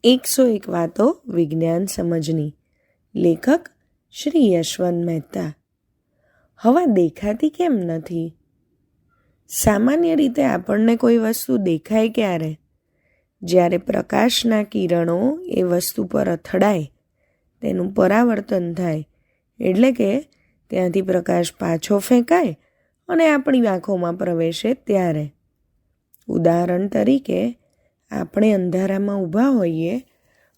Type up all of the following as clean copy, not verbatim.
101 વાતો વિજ્ઞાન સમજની. લેખક શ્રી યશવંત મહેતા. હવા દેખાતી કેમ નથી? સામાન્ય રીતે આપણને કોઈ વસ્તુ દેખાય ક્યારે? જ્યારે પ્રકાશના કિરણો એ વસ્તુ પર અથડાય, તેનું પરાવર્તન થાય, એટલે કે ત્યાંથી પ્રકાશ પાછો ફેંકાય અને આપણી આંખોમાં પ્રવેશે ત્યારે. ઉદાહરણ તરીકે, આપણે અંધારામાં ઊભા હોઈએ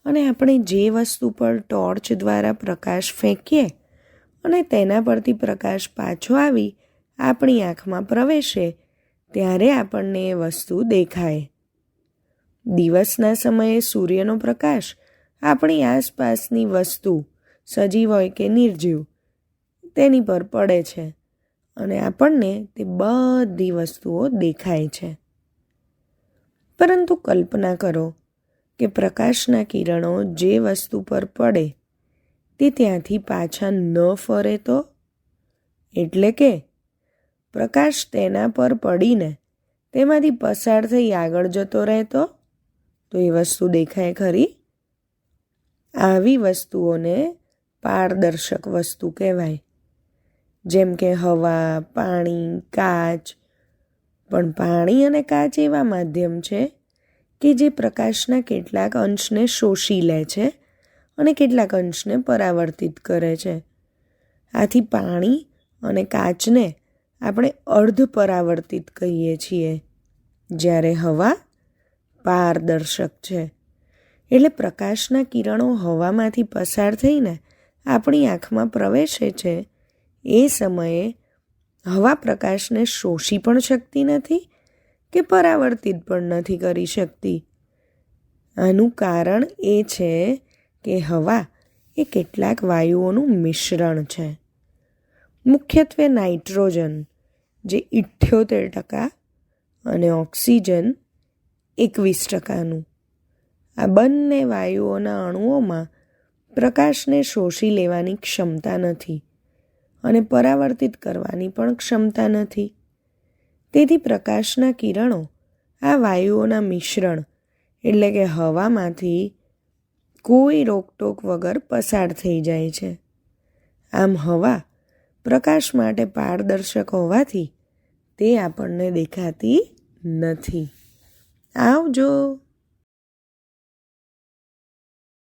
અને આપણે જે વસ્તુ પર ટોર્ચ દ્વારા પ્રકાશ ફેંકીએ અને તેના પરથી પ્રકાશ પાછો આવી આપણી આંખમાં પ્રવેશે ત્યારે આપણને એ વસ્તુ દેખાય. દિવસના સમયે સૂર્યનો પ્રકાશ આપણી આસપાસની વસ્તુ, સજીવ હોય કે નિર્જીવ, તેની પર પડે છે અને આપણને તે બધી વસ્તુઓ દેખાય છે. પરંતુ કલ્પના કરો કે પ્રકાશના કિરણો જે વસ્તુ પર પડે તે ત્યાંથી પાછા ન ફરે તો? એટલે કે પ્રકાશ તેના પર પડીને તેમાંથી પસાર થઈ આગળ જતો રહેતો, તો એ વસ્તુ દેખાય ખરી? આવી વસ્તુઓને પારદર્શક વસ્તુ કહેવાય, જેમ કે હવા, પાણી, કાચ. પણ પાણી અને કાચ એવા માધ્યમ છે કે જે પ્રકાશના કેટલાક અંશને શોષી લે છે અને કેટલાક અંશને પરાવર્તિત કરે છે. આથી પાણી અને કાચને આપણે અર્ધ પરાવર્તિત કહીએ છીએ, જ્યારે હવા પારદર્શક છે. એટલે પ્રકાશના કિરણો હવામાંથી પસાર થઈને આપણી આંખમાં પ્રવેશે છે એ સમયે હવા પ્રકાશને શોષી પણ શકતી નથી કે પરાવર્તિત પણ નથી કરી શકતી. આનું કારણ એ છે કે હવા એ કેટલાક વાયુઓનું મિશ્રણ છે. મુખ્યત્વે નાઇટ્રોજન, જે 78% અને ઓક્સિજન 21%. આ બંને વાયુઓના અણુઓમાં પ્રકાશને શોષી લેવાની ક્ષમતા નથી અને પરાવર્તિત કરવાની પણ ક્ષમતા નથી. તેથી પ્રકાશના કિરણો આ વાયુઓના મિશ્રણ એટલે કે હવામાંથી કોઈ રોકટોક વગર પસાર થઈ જાય છે. આમ હવા પ્રકાશ માટે પારદર્શક હોવાથી તે આપણને દેખાતી નથી. આવજો.